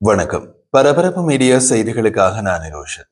வணக்கம். பரபரப்பு மீடியா செய்திகளுக்காக நான் ரோஷன்.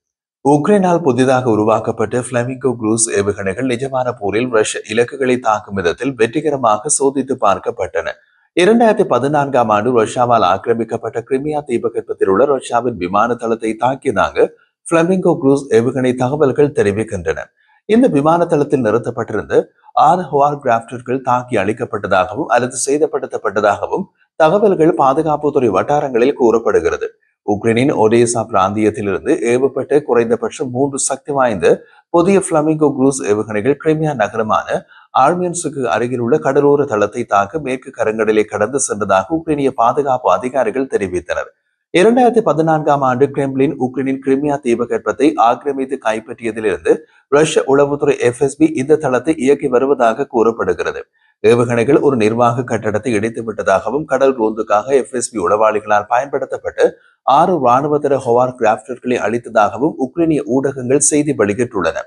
உக்ரைனால் புதிதாக உருவாக்கப்பட்ட பிளமிங்கோ குரூஸ் ஏவுகணைகள் நிஜமான போரில் ரஷ்ய இலக்குகளை தாக்கும் விதத்தில் வெற்றிகரமாக சோதித்து பார்க்கப்பட்டன. 2014ஆம் ஆண்டு ரஷ்யாவால் ஆக்கிரமிக்கப்பட்ட கிரிமியா தீபகற்பத்தில் உள்ள ரஷ்யாவின் விமான தளத்தை தாக்கியதாக பிளமிங்கோ குரூஸ் ஏவுகணை தகவல்கள் தெரிவிக்கின்றன. இந்த விமான தளத்தில் நிறுத்தப்பட்டிருந்த 6 ஹோவார் கிராப்டர்கள் தாக்கி அளிக்கப்பட்டதாகவும் அல்லது சேதப்படுத்தப்பட்டதாகவும் தகவல்கள் பாதுகாப்புத்துறை வட்டாரங்களில் கூறப்படுகிறது. உக்ரைனின் ஒடேசா பிராந்தியத்திலிருந்து ஏவப்பட்ட குறைந்தபட்சம் 3 சக்தி வாய்ந்த புதிய பிளமிங்கோ குரூஸ் ஏவுகணைகள் கிரிமியா நகரமான ஆர்மியன்ஸுக்கு அருகில் உள்ள கடலோர தளத்தை தாக்க மேற்கு கரங்கடலை கடந்து சென்றதாக உக்ரைனிய பாதுகாப்பு அதிகாரிகள் தெரிவித்தனர். 2014ஆம் ஆண்டு கிரெம்லின் உக்ரைனின் கிரிமியா தீபகற்பத்தை ஆக்கிரமித்து கைப்பற்றியதிலிருந்து ரஷ்ய உளவுத்துறை FSB இந்த தளத்தை இயக்கி வருவதாக கூறப்படுகிறது. ஏவுகணைகள் ஒரு நிர்வாக கட்டடத்தை இடித்து விட்டதாகவும் கடல் ரோந்துக்காக FSB உளவாளிகளால் பயன்படுத்தப்பட்டு 6 ராணுவத்தர ஹோவார் கிராப்டர்களை அளித்ததாகவும் உக்ரைனிய ஊடகங்கள் செய்தி வெளியிட்டுள்ளன.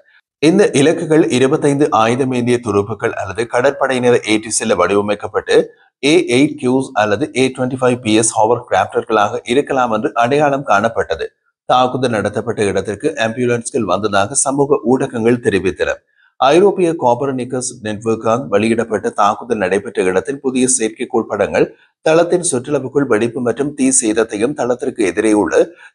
இந்த இலக்குகள் 25 ஆயுதமேந்திய துருப்புகள் அல்லது கடற்படையினர் ஏற்றி செல்ல வடிவமைக்கப்பட்டு A8Qs அல்லது A25PS ஹோவர் கிராப்டர்களாக இருக்கலாம் என்று அடையாளம் காணப்பட்டது. தாக்குதல் நடத்தப்பட்ட இடத்திற்கு ஆம்புலன்ஸ்கள் வந்ததாக சமூக ஊடகங்கள் தெரிவித்தன. ஐரோப்பிய கோபர்னிகஸ் நெட்வொர்க்கால் வெளியிடப்பட்ட தாக்குதல் நடைபெற்ற இடத்தில் புதிய செயற்கைக்கோள் படங்கள் தளத்தின் சுற்றளவுக்குள் வெடிப்பு மற்றும் தீ சேதத்தையும் தளத்திற்கு எதிரே உள்ள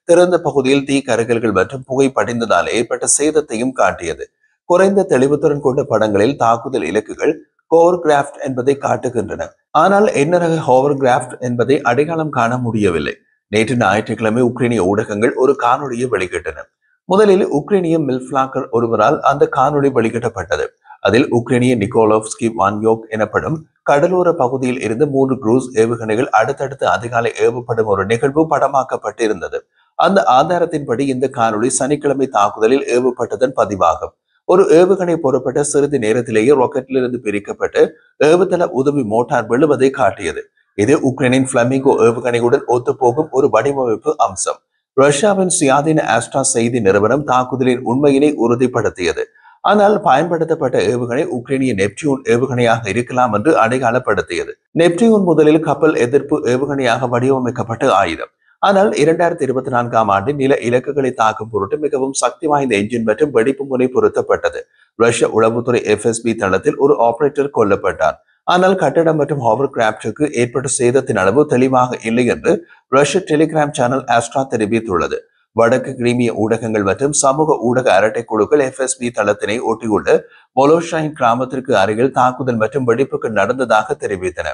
திறந்த பகுதியில் தீ கருகல்கள் மற்றும் புகை படிந்ததால் ஏற்பட்ட சேதத்தையும் காட்டியது. குறைந்த தெளிவுத்திறன் கொண்ட படங்களில் தாக்குதல் இலக்குகள் ஹோவர்கிராஃப்ட் என்பதை காட்டுகின்றன. ஆனால் என்ன ரக ஹோவர்கிராஃப்ட் என்பதை அடையாளம் காண முடியவில்லை. நேற்று ஞாயிற்றுக்கிழமை உக்ரைனிய ஊடகங்கள் ஒரு காணொலியை வெளியிட்டன. முதலில் உக்ரைனிய மில்ஃபிளாக்கர் ஒருவரால் அந்த காணொலி வெளியிடப்பட்டது. அதில் உக்ரைனிய நிக்கோலோவ்ஸ்கி வான்யோக் எனப்படும் கடலோர பகுதியில் இருந்து 3 குரூஸ் ஏவுகணைகள் அடுத்தடுத்து அதிகாலை ஏவப்படும் ஒரு நிகழ்வு படமாக்கப்பட்டிருந்தது. அந்த ஆதாரத்தின்படி இந்த காணொலி சனிக்கிழமை தாக்குதலில் ஏவப்பட்டதன் பதிவாகும். ஒரு ஏவுகணை புறப்பட்ட சிறிது நேரத்திலேயே ராக்கெட்டிலிருந்து பிரிக்கப்பட்டு ஏவுதள உதவி மோட்டார் விழுவதை காட்டியது. இது உக்ரைனின் பிளமிங்கோ ஏவுகணையுடன் ஒத்துப்போகும் ஒரு வடிவமைப்பு அம்சம். ரஷ்யாவின் சுயாதீன ஆஸ்ட்ரா செய்தி நிறுவனம் தாக்குதலின் உண்மையினை உறுதிப்படுத்தியது. ஆனால் பயன்படுத்தப்பட்ட ஏவுகணை உக்ரைனிய நெப்டியூன் ஏவுகணையாக இருக்கலாம் என்று அடையாளப்படுத்தியது. நெப்டியூன் முதலில் கப்பல் எதிர்ப்பு ஏவுகணையாக வடிவமைக்கப்பட்ட ஆயுதம். ஆனால் 2024ஆம் ஆண்டு நில இலக்குகளை தாக்கும் பொருட்டு மிகவும் சக்தி வாய்ந்த என்ஜின் மற்றும் வெடிப்பு முனை பொருத்தப்பட்டது. ரஷ்ய உளவுத்துறை FSB தளத்தில் ஒரு ஆபரேட்டர் கொல்லப்பட்டார். ஆனால் கட்டடம் மற்றும் ஹோவர் கிராப்டுக்கு ஏற்பட்ட சேதத்தின் அளவு தெளிவாக இல்லை என்று ரஷ்ய டெலிகிராம் சேனல் ஆஸ்ட்ரா தெரிவித்துள்ளது. வடக்கு கிரீமிய ஊடகங்கள் மற்றும் சமூக ஊடக அரட்டை குழுக்கள் FSB தளத்தினை ஒட்டியுள்ள மொலோஷைன் கிராமத்திற்கு அருகில் தாக்குதல் மற்றும் வெடிப்புகள் நடந்ததாக தெரிவித்தன.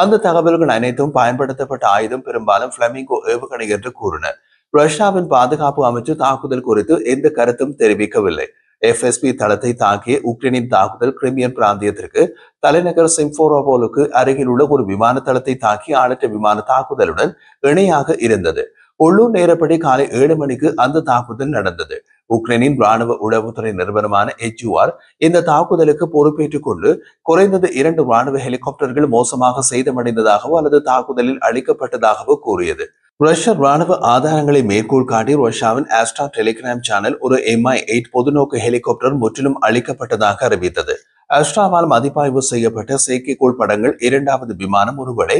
அந்த தகவல்கள் அனைத்தும் பயன்படுத்தப்பட்ட ஆயுதம் பெரும்பாலும் பிளமிங்கோ ஏவுகணை என்று கூறினர். ரஷ்யாவின் பாதுகாப்பு அமைச்சு தாக்குதல் குறித்து எந்த கருத்தும் தெரிவிக்கவில்லை. FSB தளத்தை தாக்கிய உக்ரைனின் தாக்குதல் கிரிமியன் பிராந்தியத்திற்கு தலைநகர் சிம்ஃபோரோபோலுக்கு அருகில் உள்ள ஒரு விமான தளத்தை தாக்கி ஆளற்ற விமான தாக்குதலுடன் இணையாக இருந்தது. உள்ளூர் நேரப்படி காலை 7 மணிக்கு அந்த தாக்குதல் நடந்தது. உக்ரைனின் ராணுவ உளவுத்துறை நிறுவனமான HUR இந்த தாக்குதலுக்கு பொறுப்பேற்றுக் கொண்டு குறைந்தது 2 ராணுவ ஹெலிகாப்டர்கள் மோசமாக சேதமடைந்ததாகவோ அல்லது தாக்குதலில் அளிக்கப்பட்டதாகவோ கூறியது. ரஷ்ய ராணுவ ஆதாரங்களை மேற்கோள் காட்டி ரஷ்யாவின் ஆஸ்ட்ரா டெலிகிராம் சேனல் ஒரு Mi-8 பொதுநோக்கு ஹெலிகாப்டர் முற்றிலும் அளிக்கப்பட்டதாக அறிவித்தது. ஆஸ்ட்ராவால் மதிப்பாய்வு செய்யப்பட்ட செயற்கைக்கோள் படங்கள் 2வது விமானம் ஒருவேளை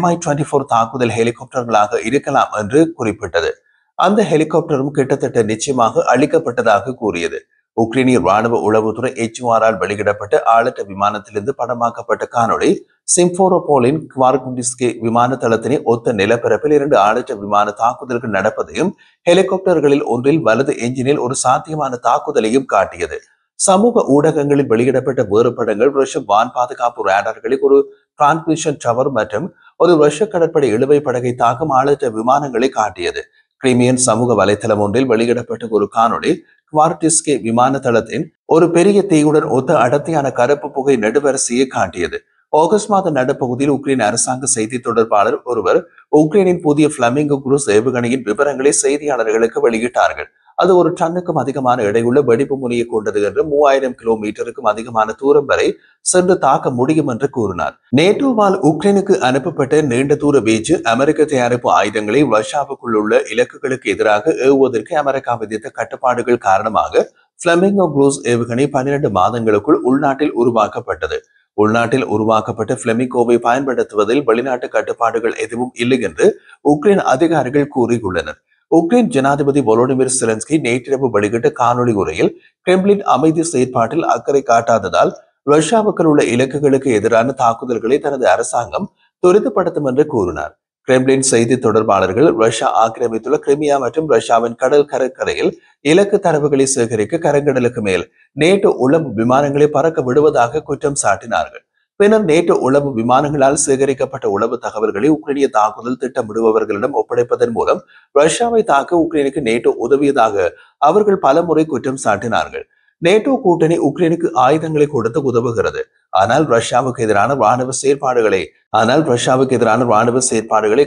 Mi-24 தாக்குதல் ஹெலிகாப்டர்களாக இருக்கலாம் என்று குறிப்பிட்டது. அந்த ஹெலிகாப்டரும் கிட்டத்தட்ட நிச்சயமாக அளிக்கப்பட்டதாக கூறியது. உக்ரைனிய ராணுவ உளவுத்துறை HUR-ஆல் வெளியிடப்பட்ட ஆளற்ற விமானத்திலிருந்து படமாக்கப்பட்ட காணொளி சிம்ஃபோரோபோலின் குவார்குண்டிஸ்கே விமான தளத்தினை ஒத்த நிலப்பரப்பில் 2 ஆளற்ற விமான தாக்குதல்கள் நடப்பதையும் ஹெலிகாப்டர்களில் ஒன்றில் வலது என்ஜினில் ஒரு சாத்தியமான தாக்குதலையும் காட்டியது. சமூக ஊடகங்களில் வெளியிடப்பட்ட வேறு படங்கள் ரஷ்ய வான் பாதுகாப்பு ரேடார்களில் ஒரு டிரான்ஸ்மிஷன் டவர் மற்றும் ஒரு ரஷ்ய கடற்படை இழுவை படகை தாக்கும் ஆளற்ற விமானங்களை காட்டியது. கிரிமியன் சமூக வலைத்தளம் ஒன்றில் வெளியிடப்பட்ட ஒரு காணொளி குவார்டிஸ்கே விமான தளத்தின் ஒரு பெரிய தீயுடன் ஒத்த அடர்த்தியான கருப்பு புகை நெடுவரிசையை காட்டியது. ஆகஸ்ட் மாத நடுப்பகுதியில் உக்ரைன் அரசாங்க செய்தி தொடர்பாளர் ஒருவர் உக்ரைனின் புதிய பிளமிங்கோ குரூஸ் ஏவுகணையின் விவரங்களை செய்தியாளர்களுக்கு வெளியிட்டார்கள். அது ஒரு டன்னுக்கும் அதிகமான எடையுள்ள வெடிப்பு முனையை கொண்டது என்று 3000 கிலோமீட்டருக்கும் அதிகமான தூரம் வரை சென்று தாக்க முடியும் என்று கூறினார். நேட்டோவால் உக்ரைனுக்கு அனுப்பப்பட்ட நீண்ட தூர வீச்சு அமெரிக்க தயாரிப்பு ஆயுதங்களை ரஷ்யாவுக்குள் உள்ள இலக்குகளுக்கு எதிராக ஏவுவதற்கு அமெரிக்கா விதித்த கட்டுப்பாடுகள் காரணமாக பிளமிங்கோ குரூஸ் ஏவுகணை 12 மாதங்களுக்குள் உள்நாட்டில் உருவாக்கப்பட்டது. உள்நாட்டில் உருவாக்கப்பட்ட பிளெமிங்கோவை பயன்படுத்துவதில் வெளிநாட்டு கட்டுப்பாடுகள் எதுவும் இல்லை என்று உக்ரைன் அதிகாரிகள் கூறியுள்ளனர். உக்ரைன் ஜனாதிபதி வோலோடிமிர் செலன்ஸ்கி நேற்றிரவு வெளியிட்ட காணொலி உரையில் கிரெம்ளின் அமைதி செயற்பாட்டில் அக்கறை காட்டாததால் ரஷ்யாவுக்குள் உள்ள இலக்குகளுக்கு எதிரான தாக்குதல்களை தனது அரசாங்கம் துரிதப்படுத்தும் என்று கூறினார். கிரெம்ளின் செய்தி தொடர்பாளர்கள் ரஷ்யா ஆக்கிரமித்துள்ள கிரிமியா மற்றும் ரஷ்யாவின் கடல் கடற்கரையில் இலக்கு தரவுகளை சேகரிக்க கரங்கடலுக்கு மேல் நேட்டோ உளவு விமானங்களை பறக்க விடுவதாக குற்றம் சாட்டினார்கள். பின்னர் நேட்டோ உளவு விமானங்களால் சேகரிக்கப்பட்ட உளவு தகவல்களை உக்ரைனிய தாக்குதல் திட்டமிடுபவர்களிடம் ஒப்படைப்பதன் மூலம் ரஷ்யாவை தாக்க உக்ரைனுக்கு நேட்டோ உதவியதாக அவர்கள் பலமுறை குற்றம் சாட்டினார்கள். நேட்டோ கூட்டணி உக்ரைனுக்கு ஆயுதங்களை கொடுத்து உதவுகிறது. ஆனால் ரஷ்யாவுக்கு எதிரான ராணுவ செயற்பாடுகளை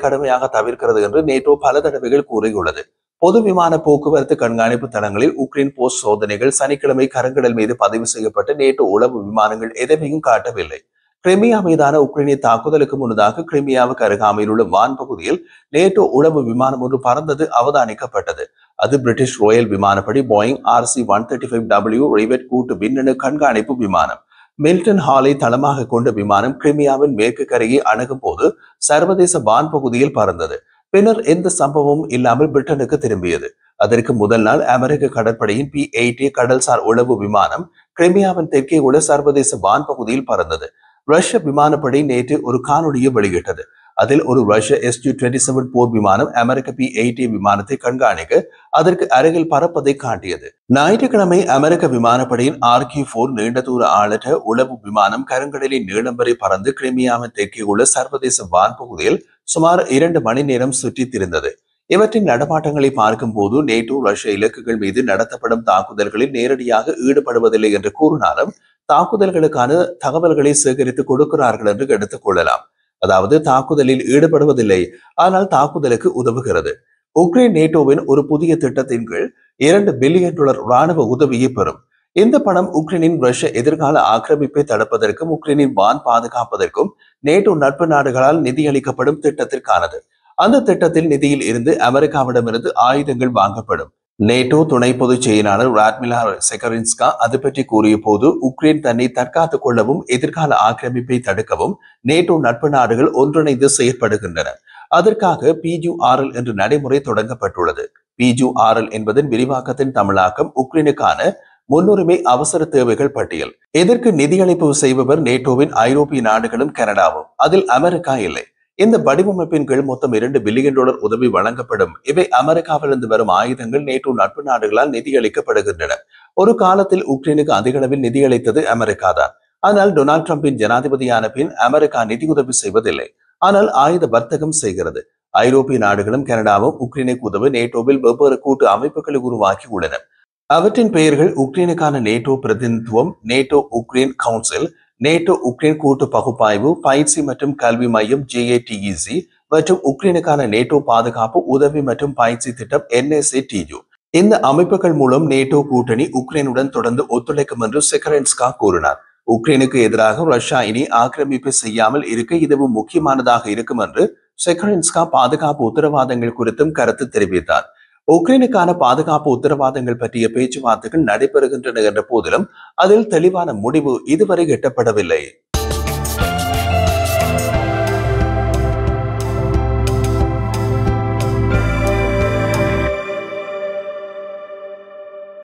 கடுமையாக தவிர்க்கிறது என்று நேட்டோ பல தடவைகள் கூறியுள்ளது. பொது விமான போக்குவரத்து கண்காணிப்பு தளங்களில் உக்ரைன் போஸ்ட் சோதனைகள் சனிக்கிழமை கருங்கடல் மீது பதிவு செய்யப்பட்ட நேட்டோ உளவு விமானங்கள் எதையும் காட்டவில்லை. கிரிமியா மீதான உக்ரைனிய தாக்குதலுக்கு முன்னதாக கிரிமியாவுக்கு அருகாமையில் உள்ள வான் பகுதியில் நேட்டோ உளவு விமானம் ஒன்று பறந்தது அவதானிக்கப்பட்டது. அது பிரிட்டிஷ் ராயல் விமானப்படி போயிங் RC-135W ரிவெட் கூட்டு மின்னணு கண்காணிப்பு விமானம். மில்டன் ஹாலை தளமாக கொண்ட விமானம் கிரிமியாவின் மேற்கு கரையை அணுகும் போது சர்வதேச வான் பகுதியில் பறந்தது. பின்னர் எந்த சம்பவமும் இல்லாமல் பிரிட்டனுக்கு திரும்பியது. அதற்கு முதல் நாள் அமெரிக்க கடற்படையின் P-8A கடல்சார் உளவு விமானம் கிரிமியாவின் தெற்கே உள்ள சர்வதேச வான் பகுதியில் பறந்தது. ரஷ்ய விமானப்படை நேற்று ஒரு காணொலியை வெளியிட்டது. அதில் ஒரு ரஷ்ய Su-27 போர் விமானம் அமெரிக்க P-8A விமானத்தை கண்காணிக்க அதற்கு அருகில் பறப்பதை காட்டியது. ஞாயிற்றுக்கிழமை அமெரிக்க விமானப்படையின் RQ-4 நீண்ட தூர ஆளற்ற உளவு விமானம் கருங்கடலின் நீளம் வரை பறந்து கிரிமியாவின் தெற்கே உள்ள சர்வதேச வான் பகுதியில் சுமார் 2 மணி நேரம் சுற்றித் திரிந்தது. இவற்றின் நடமாட்டங்களை பார்க்கும் போது நேட்டோ ரஷ்ய இலக்குகள் மீது நடத்தப்படும் தாக்குதல்களில் நேரடியாக ஈடுபடுவதில்லை என்று கூறினாலும் தாக்குதல்களுக்கான தகவல்களை சேகரித்து கொடுக்கிறார்கள் என்று எடுத்துக் கொள்ளலாம். அதாவது தாக்குதலில் ஈடுபடுவதில்லை, ஆனால் தாக்குதலுக்கு உதவுகிறது. உக்ரைன் நேட்டோவின் ஒரு புதிய திட்டத்தின் கீழ் $2 பில்லியன் ராணுவ உதவியை பெறும். இந்த பணம் உக்ரைனின் ரஷ்ய எதிர்கால ஆக்கிரமிப்பை தடுப்பதற்கும் உக்ரைனின் வான் பாதுகாப்பதற்கும் நேட்டோ நட்பு நாடுகளால் நிதியளிக்கப்படும் திட்டத்திற்கானது. அந்த திட்டத்தில் நிதியில் இருந்து அமெரிக்காவிடமிருந்து ஆயுதங்கள் வாங்கப்படும். நேட்டோ துணை பொதுச் செயலாளர் ராட்மிலா செகரின்ஸ்கா அது பற்றி கூறிய போது, உக்ரைன் தன்னை தற்காத்துக் கொள்ளவும் எதிர்கால ஆக்கிரமிப்பை தடுக்கவும் நேட்டோ நட்பு நாடுகள் ஒன்றிணைந்து செயற்படுகின்றன. அதற்காக PURL என்ற நடைமுறை தொடங்கப்பட்டுள்ளது. PURL என்பதன் விரிவாக்கத்தின் தமிழாக்கம் உக்ரைனுக்கான முன்னுரிமை அவசர தேவைகள் பட்டியல். இதற்கு நிதியளிப்பு செய்பவர் நேட்டோவின் ஐரோப்பிய நாடுகளும் கனடாவும். அதில் அமெரிக்கா இல்லை. இந்த வடிவமைப்பின் கீழ் மொத்தம் $2 பில்லியன் உதவி வழங்கப்படும். இவை அமெரிக்காவிலிருந்து வரும் ஆயுதங்கள் நேட்டோ நட்பு நாடுகளால் நிதியளிக்கப்படுகின்றன. ஒரு காலத்தில் உக்ரைனுக்கு அதிக அளவில் நிதியளித்தது அமெரிக்கா தான். ஆனால் டொனால்ட் ட்ரம்பின் ஜனாதிபதியான பின் அமெரிக்கா நிதியுதவி செய்வதில்லை. ஆனால் ஆயுத வர்த்தகம் செய்கிறது. ஐரோப்பிய நாடுகளும் கனடாவும் உக்ரைனுக்கு உதவ நேட்டோவில் வெவ்வேறு கூட்டு அமைப்புகளை உருவாக்கி உள்ளன. அவற்றின் பெயர்கள் உக்ரைனுக்கான நேட்டோ பிரதிநிதித்துவம், NATO Ukraine council, NATO Ukraine கூட்டு பகுப்பாய்வு பயிற்சி மற்றும் கல்வி மையம் JATEC மற்றும் உக்ரைனுக்கான நேட்டோ பாதுகாப்பு உதவி மற்றும் பயிற்சி திட்டம் NSATU. இந்த அமைப்புகள் மூலம் நேட்டோ கூட்டணி உக்ரைனுடன் தொடர்ந்து ஒத்துழைக்கும் என்று செகரென்ஸ்கா கூறினார். உக்ரைனுக்கு எதிராக ரஷ்யா இனி ஆக்கிரமிப்பு செய்யாமல் இருக்க இதுவும் முக்கியமானதாக இருக்கும் என்று செகரென்ஸ்கா பாதுகாப்பு உத்தரவாதங்கள் குறித்தும் கருத்து தெரிவித்தார். உக்ரைனுக்கான பாதுகாப்பு உத்தரவாதங்கள் பற்றிய பேச்சுவார்த்தைகள் நடைபெறுகின்றன என்ற போதிலும் அதில் தெளிவான முடிவு இதுவரை எட்டப்படவில்லை.